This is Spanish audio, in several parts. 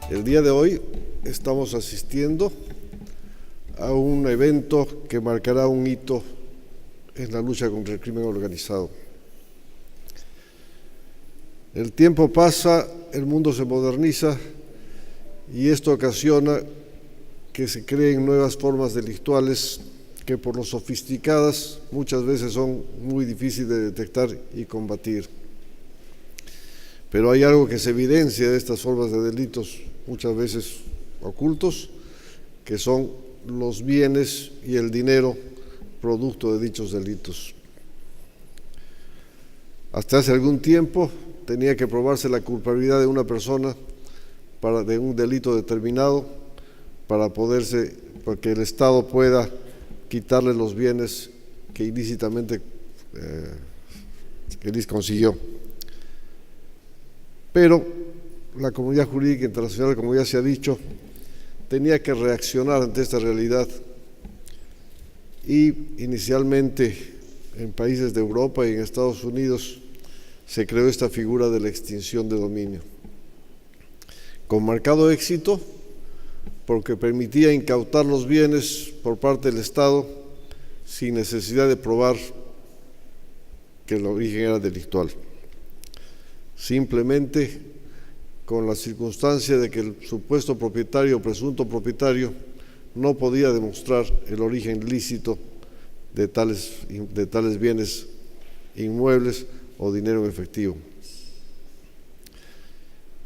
El día de hoy estamos asistiendo a un evento que marcará un hito en la lucha contra el crimen organizado. El tiempo pasa, el mundo se moderniza y esto ocasiona que se creen nuevas formas delictuales que por lo sofisticadas muchas veces son muy difíciles de detectar y combatir. Pero hay algo que se evidencia de estas formas de delitos, muchas veces ocultos, que son los bienes y el dinero producto de dichos delitos. Hasta hace algún tiempo tenía que probarse la culpabilidad de una persona de un delito determinado para que el Estado pueda quitarle los bienes que ilícitamente consiguió. Pero la comunidad jurídica internacional, como ya se ha dicho, tenía que reaccionar ante esta realidad y inicialmente en países de Europa y en Estados Unidos se creó esta figura de la extinción de dominio, con marcado éxito porque permitía incautar los bienes por parte del Estado sin necesidad de probar que el origen era delictual. Simplemente con la circunstancia de que el supuesto propietario o presunto propietario no podía demostrar el origen lícito de tales bienes inmuebles o dinero en efectivo.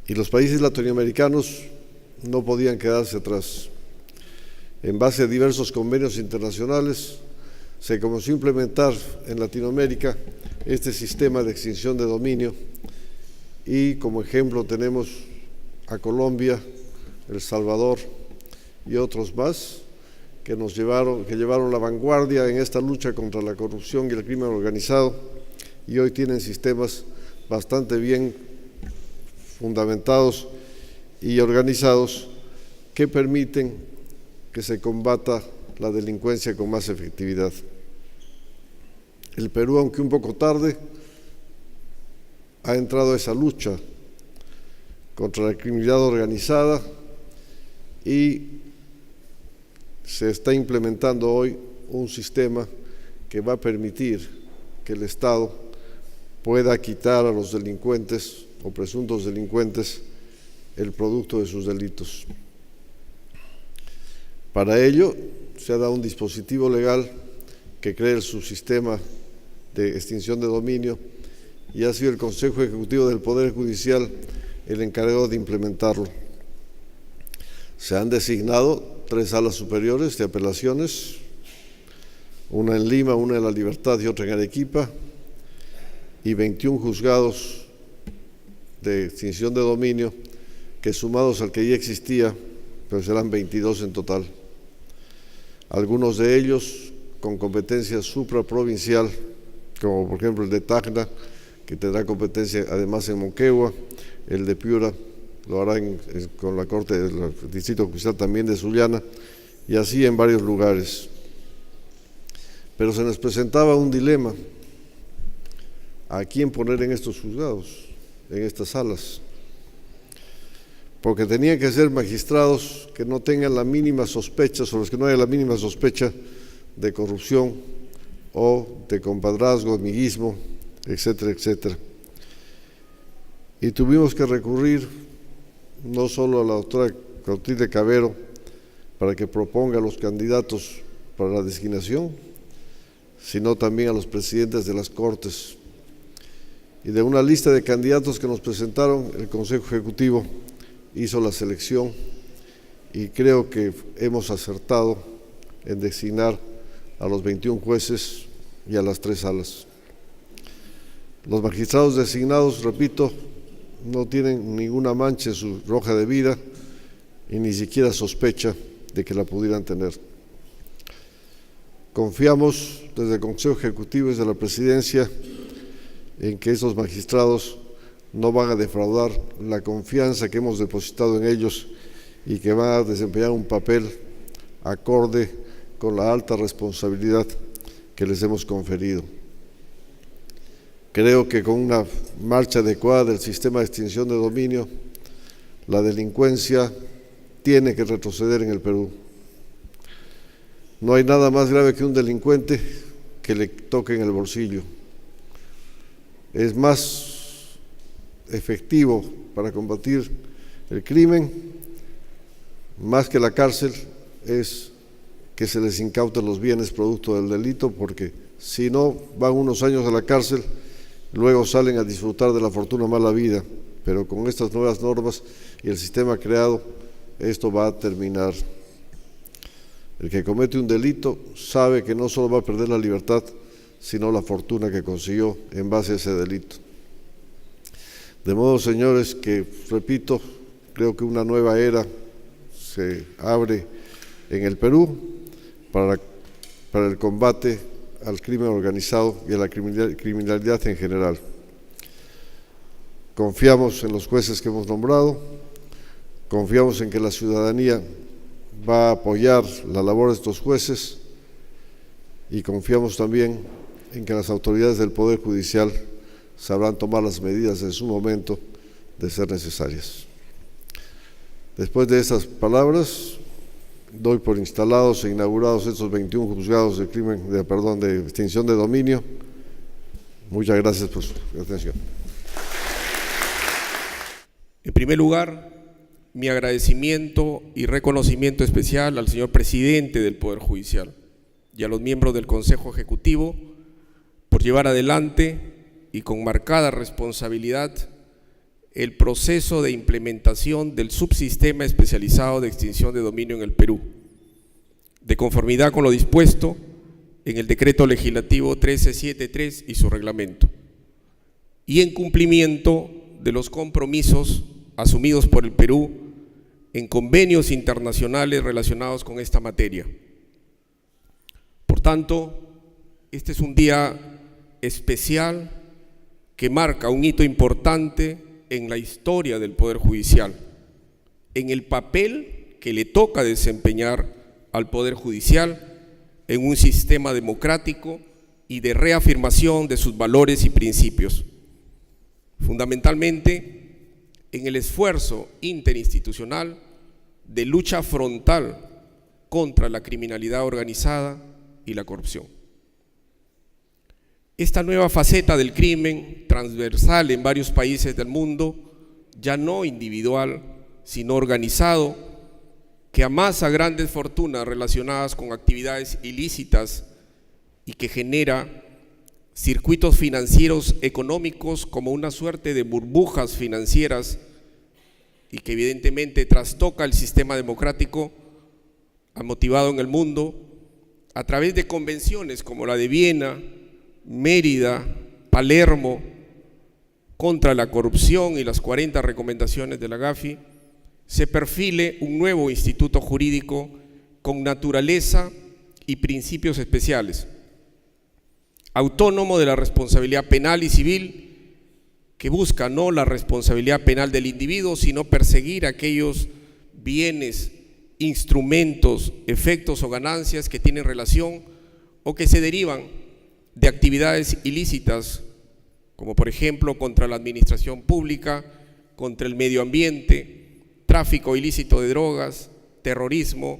Y los países latinoamericanos no podían quedarse atrás. En base a diversos convenios internacionales, se comenzó a implementar en Latinoamérica este sistema de extinción de dominio y como ejemplo tenemos a Colombia, El Salvador y otros más que llevaron la vanguardia en esta lucha contra la corrupción y el crimen organizado y hoy tienen sistemas bastante bien fundamentados y organizados que permiten que se combata la delincuencia con más efectividad. El Perú, aunque un poco tarde, ha entrado a esa lucha contra la criminalidad organizada y se está implementando hoy un sistema que va a permitir que el Estado pueda quitar a los delincuentes o presuntos delincuentes el producto de sus delitos. Para ello se ha dado un dispositivo legal que crea el subsistema de extinción de dominio y ha sido el Consejo Ejecutivo del Poder Judicial el encargado de implementarlo. Se han designado 3 salas superiores de apelaciones, una en Lima, una en La Libertad y otra en Arequipa, y 21 juzgados de extinción de dominio que sumados al que ya existía, pues serán 22 en total. Algunos de ellos con competencia supraprovincial, como por ejemplo el de Tacna, que tendrá competencia además en Moquegua, el de Piura lo hará con la Corte del Distrito Judicial también de Sullana, y así en varios lugares. Pero se nos presentaba un dilema: ¿a quién poner en estos juzgados, en estas salas? Porque tenían que ser magistrados que no tengan la mínima sospecha, sobre los que no haya la mínima sospecha de corrupción o de compadrazgo, amiguismo, etcétera, etcétera. Y tuvimos que recurrir no solo a la doctora Clotilde Cavero para que proponga a los candidatos para la designación, sino también a los presidentes de las Cortes. Y de una lista de candidatos que nos presentaron, el Consejo Ejecutivo hizo la selección y creo que hemos acertado en designar a los 21 jueces y a las 3 salas. Los magistrados designados, repito, no tienen ninguna mancha en su hoja de vida y ni siquiera sospecha de que la pudieran tener. Confiamos desde el Consejo Ejecutivo y desde la Presidencia en que esos magistrados no van a defraudar la confianza que hemos depositado en ellos y que van a desempeñar un papel acorde con la alta responsabilidad que les hemos conferido. Creo que con una marcha adecuada del sistema de extinción de dominio la delincuencia tiene que retroceder en el Perú. No hay nada más grave que un delincuente que le toque en el bolsillo. Es más efectivo para combatir el crimen, más que la cárcel, es que se les incauten los bienes producto del delito, porque si no, van unos años a la cárcel, luego salen a disfrutar de la fortuna mala vida, pero con estas nuevas normas y el sistema creado, esto va a terminar. El que comete un delito sabe que no solo va a perder la libertad, sino la fortuna que consiguió en base a ese delito. De modo, señores, que, repito, creo que una nueva era se abre en el Perú para el combate al crimen organizado y a la criminalidad en general. Confiamos en los jueces que hemos nombrado, confiamos en que la ciudadanía va a apoyar la labor de estos jueces y confiamos también en que las autoridades del Poder Judicial sabrán tomar las medidas en su momento de ser necesarias. Después de estas palabras, doy por instalados e inaugurados estos 21 juzgados de de extinción de dominio. Muchas gracias por su atención. En primer lugar, mi agradecimiento y reconocimiento especial al señor presidente del Poder Judicial y a los miembros del Consejo Ejecutivo por llevar adelante y con marcada responsabilidad el proceso de implementación del subsistema especializado de extinción de dominio en el Perú, de conformidad con lo dispuesto en el Decreto Legislativo 1373 y su reglamento, y en cumplimiento de los compromisos asumidos por el Perú en convenios internacionales relacionados con esta materia. Por tanto, este es un día especial que marca un hito importante en la historia del Poder Judicial, en el papel que le toca desempeñar al Poder Judicial en un sistema democrático y de reafirmación de sus valores y principios, fundamentalmente en el esfuerzo interinstitucional de lucha frontal contra la criminalidad organizada y la corrupción. Esta nueva faceta del crimen, transversal en varios países del mundo, ya no individual, sino organizado, que amasa grandes fortunas relacionadas con actividades ilícitas y que genera circuitos financieros económicos como una suerte de burbujas financieras y que evidentemente trastoca el sistema democrático, ha motivado en el mundo a través de convenciones como la de Viena, Mérida, Palermo, contra la corrupción y las 40 recomendaciones de la GAFI, se perfile un nuevo instituto jurídico con naturaleza y principios especiales, autónomo de la responsabilidad penal y civil, que busca no la responsabilidad penal del individuo, sino perseguir aquellos bienes, instrumentos, efectos o ganancias que tienen relación o que se derivan de actividades ilícitas, como por ejemplo contra la administración pública, contra el medio ambiente, tráfico ilícito de drogas, terrorismo,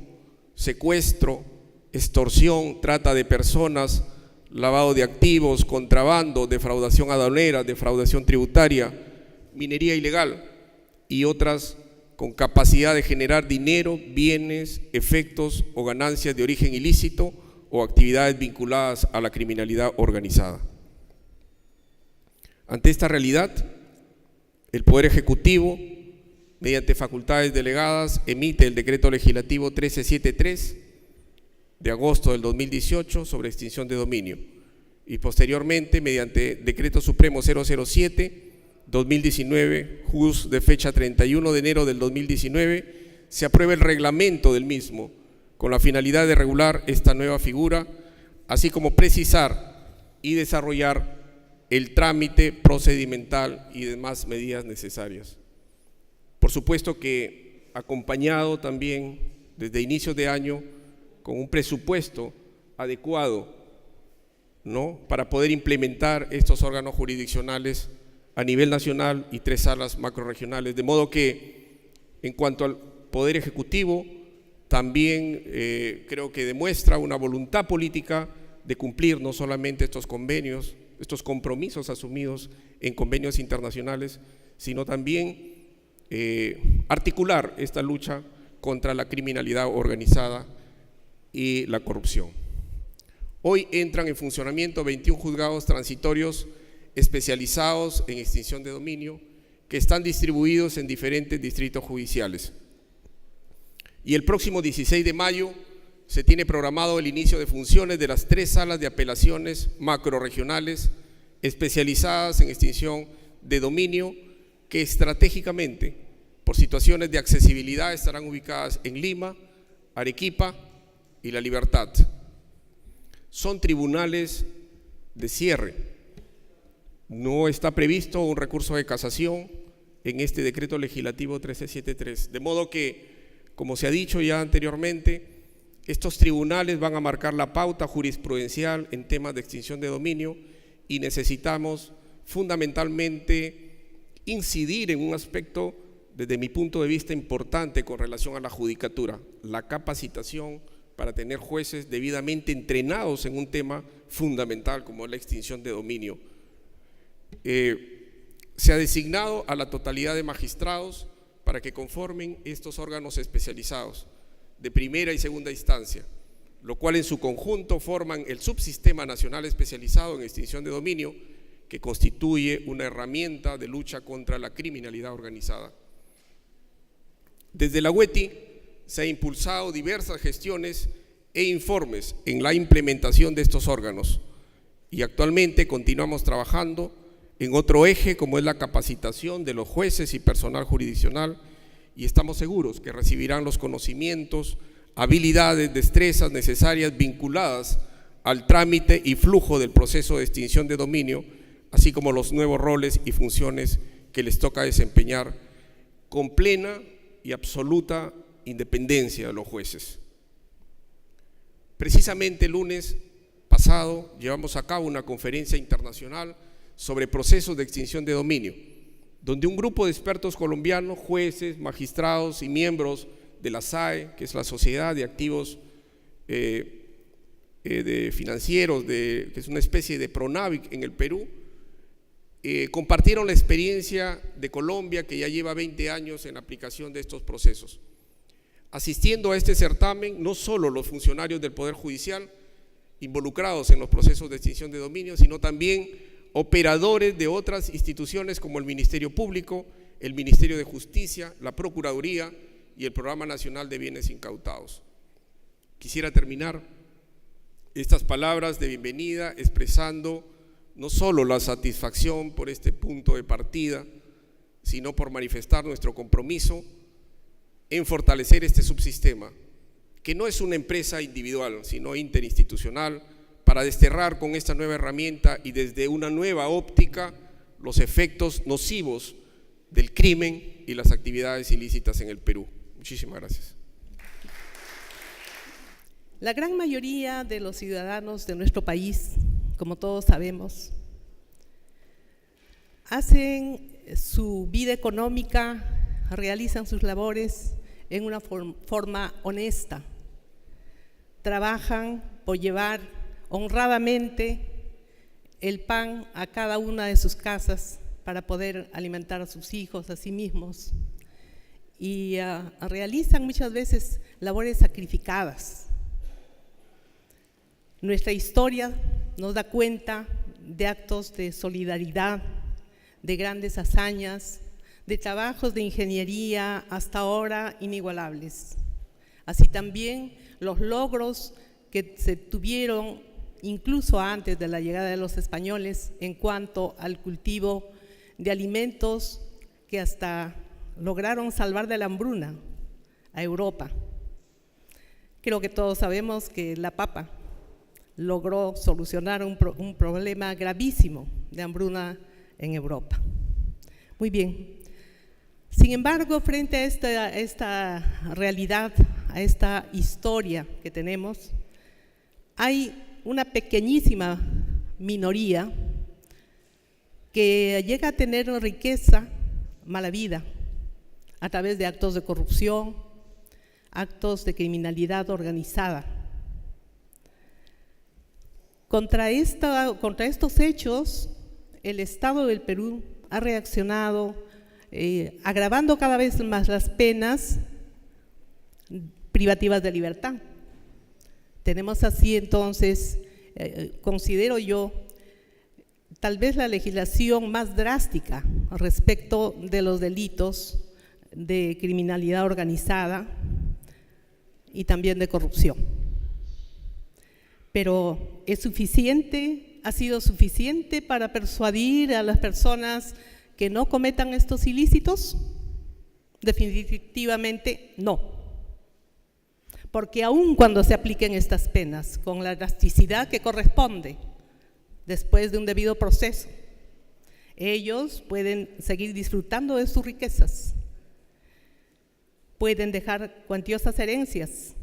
secuestro, extorsión, trata de personas, lavado de activos, contrabando, defraudación aduanera, defraudación tributaria, minería ilegal y otras con capacidad de generar dinero, bienes, efectos o ganancias de origen ilícito o actividades vinculadas a la criminalidad organizada. Ante esta realidad, el Poder Ejecutivo, mediante facultades delegadas, emite el Decreto Legislativo 1373 de agosto del 2018 sobre extinción de dominio y posteriormente mediante Decreto Supremo 007-2019, JUS de fecha 31 de enero del 2019, se aprueba el reglamento del mismo con la finalidad de regular esta nueva figura, así como precisar y desarrollar el trámite procedimental y demás medidas necesarias. Por supuesto que acompañado también desde inicios de año con un presupuesto adecuado, ¿no?, para poder implementar estos órganos jurisdiccionales a nivel nacional y 3 salas macrorregionales, de modo que En cuanto al Poder Ejecutivo, también creo que demuestra una voluntad política de cumplir no solamente estos convenios, estos compromisos asumidos en convenios internacionales, sino también articular esta lucha contra la criminalidad organizada y la corrupción. Hoy entran en funcionamiento 21 juzgados transitorios especializados en extinción de dominio que están distribuidos en diferentes distritos judiciales. Y el próximo 16 de mayo se tiene programado el inicio de funciones de las 3 salas de apelaciones macrorregionales especializadas en extinción de dominio que estratégicamente, por situaciones de accesibilidad, estarán ubicadas en Lima, Arequipa y La Libertad. Son tribunales de cierre. No está previsto un recurso de casación en este decreto legislativo 1373, de modo que, como se ha dicho ya anteriormente, estos tribunales van a marcar la pauta jurisprudencial en temas de extinción de dominio y necesitamos fundamentalmente incidir en un aspecto, desde mi punto de vista, importante con relación a la judicatura: la capacitación para tener jueces debidamente entrenados en un tema fundamental como es la extinción de dominio. Se ha designado a la totalidad de magistrados para que conformen estos órganos especializados de primera y segunda instancia, lo cual en su conjunto forman el Subsistema Nacional Especializado en Extinción de Dominio, que constituye una herramienta de lucha contra la criminalidad organizada. Desde la UETI se han impulsado diversas gestiones e informes en la implementación de estos órganos y actualmente continuamos trabajando en otro eje como es la capacitación de los jueces y personal jurisdiccional, y estamos seguros que recibirán los conocimientos, habilidades, destrezas necesarias vinculadas al trámite y flujo del proceso de extinción de dominio, así como los nuevos roles y funciones que les toca desempeñar con plena y absoluta independencia de los jueces. Precisamente el lunes pasado llevamos a cabo una conferencia internacional sobre procesos de extinción de dominio, donde un grupo de expertos colombianos, jueces, magistrados y miembros de la SAE, que es la Sociedad de Activos Financieros, que es una especie de Pronavic en el Perú, compartieron la experiencia de Colombia, que ya lleva 20 años en aplicación de estos procesos. Asistiendo a este certamen, no solo los funcionarios del Poder Judicial involucrados en los procesos de extinción de dominio, sino también operadores de otras instituciones como el Ministerio Público, el Ministerio de Justicia, la Procuraduría y el Programa Nacional de Bienes Incautados. Quisiera terminar estas palabras de bienvenida expresando no solo la satisfacción por este punto de partida, sino por manifestar nuestro compromiso en fortalecer este subsistema, que no es una empresa individual, sino interinstitucional, para desterrar con esta nueva herramienta y desde una nueva óptica los efectos nocivos del crimen y las actividades ilícitas en el Perú. Muchísimas gracias. La gran mayoría de los ciudadanos de nuestro país, como todos sabemos, hacen su vida económica, realizan sus labores en una forma honesta, trabajan por llevar honradamente el pan a cada una de sus casas para poder alimentar a sus hijos, a sí mismos, y realizan muchas veces labores sacrificadas. Nuestra historia nos da cuenta de actos de solidaridad, de grandes hazañas, de trabajos de ingeniería hasta ahora inigualables. Así también los logros que se tuvieron incluso antes de la llegada de los españoles en cuanto al cultivo de alimentos que hasta lograron salvar de la hambruna a Europa. Creo que todos sabemos que la papa logró solucionar un problema gravísimo de hambruna en Europa. Muy bien. Sin embargo, frente a esta realidad, a esta historia que tenemos, hay una pequeñísima minoría que llega a tener riqueza, mala vida, a través de actos de corrupción, actos de criminalidad organizada. Contra estos hechos, el Estado del Perú ha reaccionado agravando cada vez más las penas privativas de libertad. Tenemos así entonces, considero yo, tal vez la legislación más drástica respecto de los delitos de criminalidad organizada y también de corrupción. Pero ¿es suficiente? ¿Ha sido suficiente para persuadir a las personas que no cometan estos ilícitos? Definitivamente no. Porque aun cuando se apliquen estas penas con la drasticidad que corresponde después de un debido proceso, ellos pueden seguir disfrutando de sus riquezas, pueden dejar cuantiosas herencias,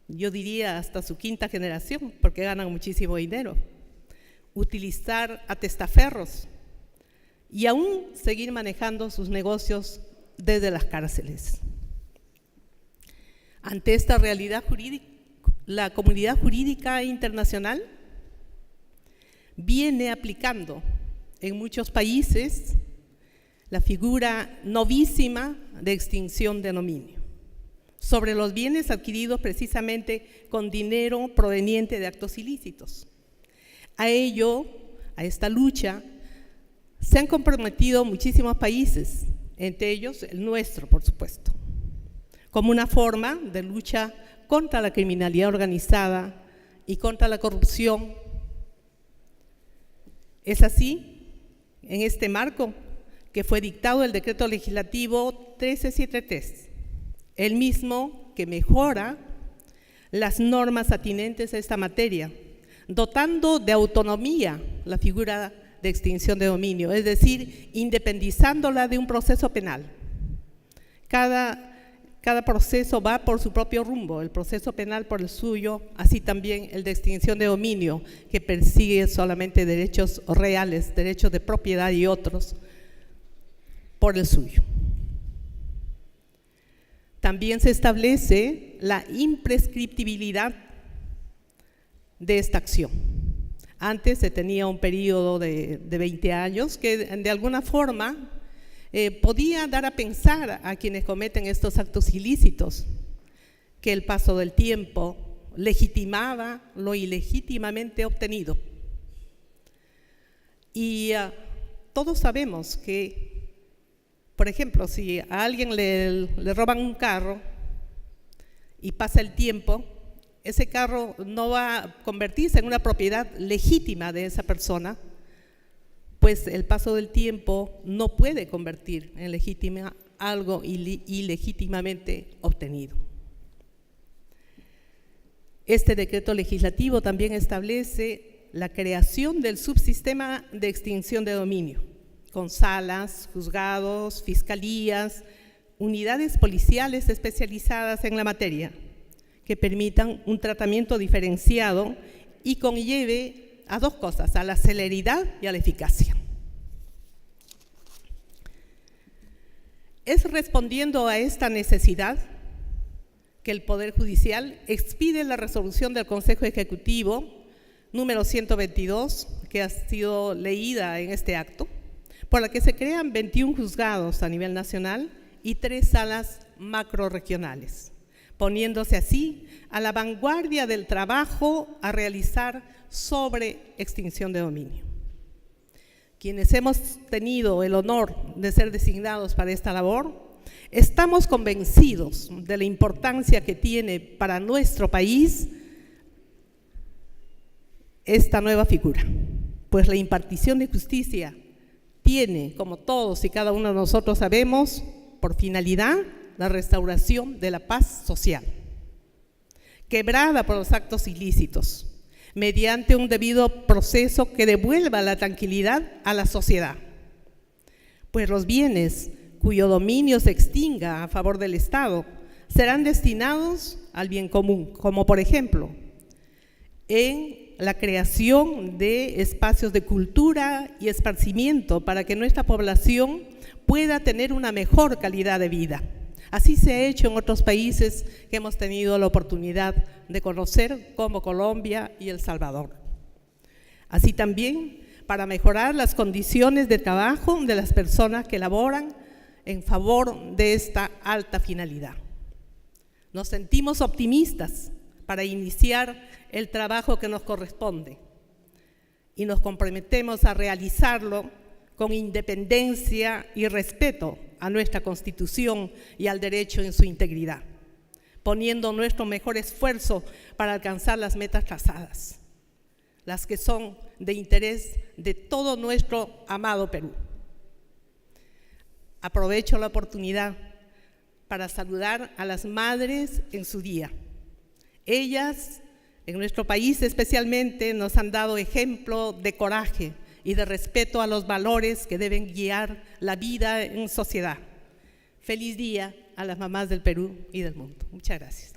yo diría hasta su quinta generación, porque ganan muchísimo dinero, utilizar a testaferros y aún seguir manejando sus negocios desde las cárceles. Ante esta realidad jurídica, la comunidad jurídica internacional viene aplicando en muchos países la figura novísima de extinción de dominio sobre los bienes adquiridos precisamente con dinero proveniente de actos ilícitos. A esta lucha, se han comprometido muchísimos países, entre ellos el nuestro, por supuesto, como una forma de lucha contra la criminalidad organizada y contra la corrupción. Es así, en este marco, que fue dictado el Decreto Legislativo 1373, el mismo que mejora las normas atinentes a esta materia, dotando de autonomía la figura de extinción de dominio, es decir, independizándola de un proceso penal. Cada proceso va por su propio rumbo, el proceso penal por el suyo, así también el de extinción de dominio, que persigue solamente derechos reales, derechos de propiedad y otros, por el suyo. También se establece la imprescriptibilidad de esta acción. Antes se tenía un periodo de 20 años que de alguna forma podía dar a pensar a quienes cometen estos actos ilícitos que el paso del tiempo legitimaba lo ilegítimamente obtenido. Y todos sabemos que, por ejemplo, si a alguien le roban un carro y pasa el tiempo, ese carro no va a convertirse en una propiedad legítima de esa persona, pues el paso del tiempo no puede convertir en legítima algo ilegítimamente obtenido. Este decreto legislativo también establece la creación del subsistema de extinción de dominio, con salas, juzgados, fiscalías, unidades policiales especializadas en la materia, que permitan un tratamiento diferenciado y conlleve a dos cosas, a la celeridad y a la eficacia. Es respondiendo a esta necesidad que el Poder Judicial expide la resolución del Consejo Ejecutivo número 122, que ha sido leída en este acto, por la que se crean 21 juzgados a nivel nacional y 3 salas macrorregionales, poniéndose así a la vanguardia del trabajo a realizar sobre extinción de dominio. Quienes hemos tenido el honor de ser designados para esta labor, estamos convencidos de la importancia que tiene para nuestro país esta nueva figura, pues la impartición de justicia tiene, como todos y cada uno de nosotros sabemos, por finalidad la restauración de la paz social, quebrada por los actos ilícitos, mediante un debido proceso que devuelva la tranquilidad a la sociedad, pues los bienes cuyo dominio se extinga a favor del Estado serán destinados al bien común, como por ejemplo, en la creación de espacios de cultura y esparcimiento para que nuestra población pueda tener una mejor calidad de vida. Así se ha hecho en otros países que hemos tenido la oportunidad de conocer, como Colombia y El Salvador. Así también para mejorar las condiciones de trabajo de las personas que laboran en favor de esta alta finalidad. Nos sentimos optimistas para iniciar el trabajo que nos corresponde y nos comprometemos a realizarlo con independencia y respeto a nuestra Constitución y al derecho en su integridad, poniendo nuestro mejor esfuerzo para alcanzar las metas trazadas, las que son de interés de todo nuestro amado Perú. Aprovecho la oportunidad para saludar a las madres en su día. Ellas, en nuestro país especialmente, nos han dado ejemplo de coraje y de respeto a los valores que deben guiar la vida en sociedad. Feliz día a las mamás del Perú y del mundo. Muchas gracias.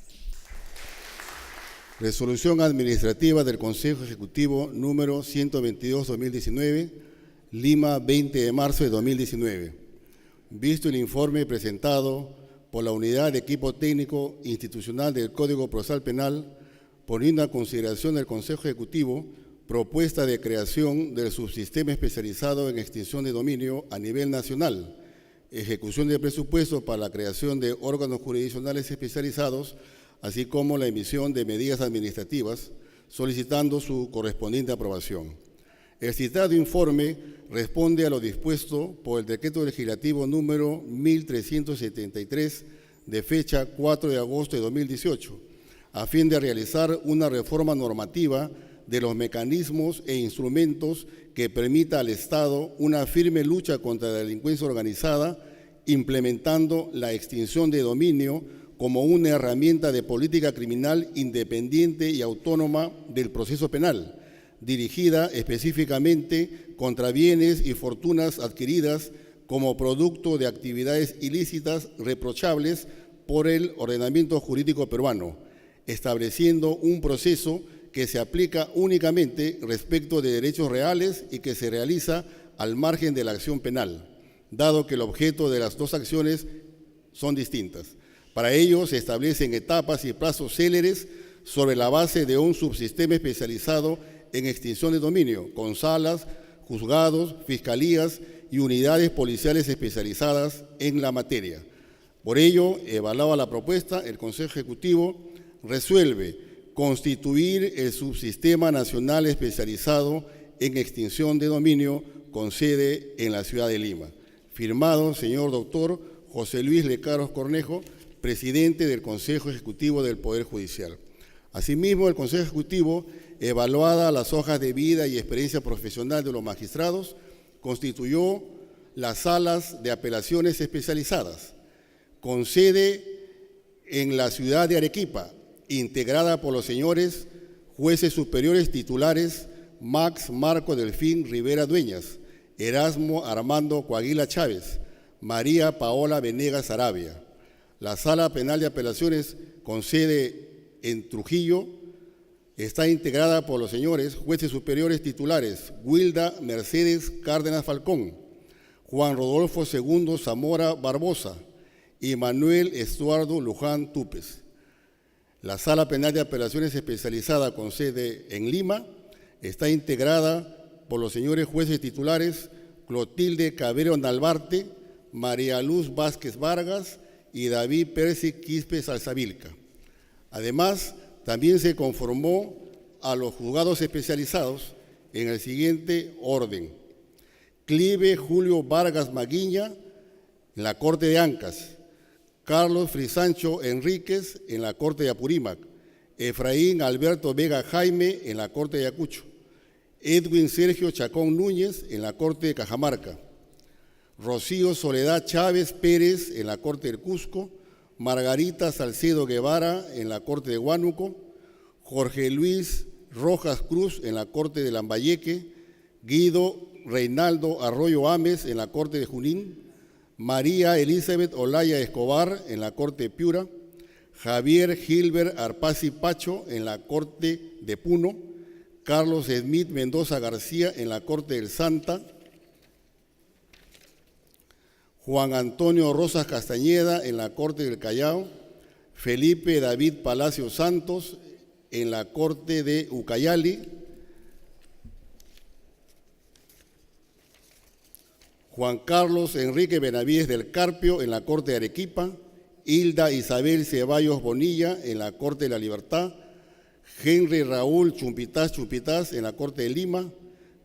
Resolución administrativa del Consejo Ejecutivo número 122-2019, Lima, 20 de marzo de 2019. Visto el informe presentado por la Unidad de Equipo Técnico Institucional del Código Procesal Penal, poniendo a consideración del Consejo Ejecutivo propuesta de creación del subsistema especializado en extinción de dominio a nivel nacional, ejecución de presupuesto para la creación de órganos jurisdiccionales especializados, así como la emisión de medidas administrativas, solicitando su correspondiente aprobación. El citado informe responde a lo dispuesto por el Decreto Legislativo número 1373, de fecha 4 de agosto de 2018, a fin de realizar una reforma normativa de los mecanismos e instrumentos que permita al Estado una firme lucha contra la delincuencia organizada, implementando la extinción de dominio como una herramienta de política criminal independiente y autónoma del proceso penal, dirigida específicamente contra bienes y fortunas adquiridas como producto de actividades ilícitas reprochables por el ordenamiento jurídico peruano, estableciendo un proceso que se aplica únicamente respecto de derechos reales y que se realiza al margen de la acción penal, dado que el objeto de las dos acciones son distintas. Para ello se establecen etapas y plazos céleres sobre la base de un subsistema especializado en extinción de dominio, con salas, juzgados, fiscalías y unidades policiales especializadas en la materia. Por ello, evaluada la propuesta, el Consejo Ejecutivo resuelve constituir el Subsistema Nacional Especializado en Extinción de Dominio con sede en la ciudad de Lima. Firmado, señor doctor José Luis Lecaros Cornejo, presidente del Consejo Ejecutivo del Poder Judicial. Asimismo, el Consejo Ejecutivo, evaluada las hojas de vida y experiencia profesional de los magistrados, constituyó las salas de apelaciones especializadas, con sede en la ciudad de Arequipa, integrada por los señores jueces superiores titulares Max Marco Delfín Rivera Dueñas, Erasmo Armando Coaguila Chávez, María Paola Venegas Arabia. La Sala Penal de Apelaciones, con sede en Trujillo, está integrada por los señores jueces superiores titulares Wilda Mercedes Cárdenas Falcón, Juan Rodolfo II Zamora Barbosa y Manuel Estuardo Luján Túpez. La Sala Penal de Apelaciones especializada con sede en Lima está integrada por los señores jueces titulares Clotilde Cabrero Nalbarte, María Luz Vázquez Vargas y David Percy Quispe Salsavilca. Además, también se conformó a los juzgados especializados en el siguiente orden: Clive Julio Vargas Maguiña, en la Corte de Ancas; Carlos Frisancho Enríquez, en la Corte de Apurímac; Efraín Alberto Vega Jaime, en la Corte de Ayacucho; Edwin Sergio Chacón Núñez, en la Corte de Cajamarca; Rocío Soledad Chávez Pérez, en la Corte del Cusco; Margarita Salcedo Guevara, en la Corte de Huánuco; Jorge Luis Rojas Cruz, en la Corte de Lambayeque; Guido Reinaldo Arroyo Ames, en la Corte de Junín; María Elizabeth Olaya Escobar, en la Corte de Piura; Javier Gilbert Arpasi Pacho, en la Corte de Puno; Carlos Smith Mendoza García en la Corte del Santa, Juan Antonio Rosas Castañeda en la Corte del Callao, Felipe David Palacio Santos en la Corte de Ucayali, Juan Carlos Enrique Benavides del Carpio en la Corte de Arequipa, Hilda Isabel Ceballos Bonilla en la Corte de la Libertad, Henry Raúl Chumpitaz en la Corte de Lima,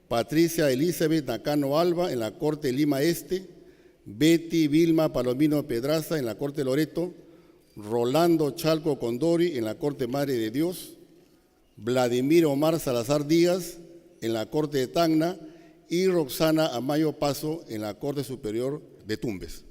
Patricia Elizabeth Nakano Alba en la Corte de Lima Este, Betty Vilma Palomino Pedraza en la Corte de Loreto, Rolando Chalco Condori en la Corte Madre de Dios, Vladimir Omar Salazar Díaz en la Corte de Tacna y Roxana Amayo Paso en la Corte Superior de Tumbes.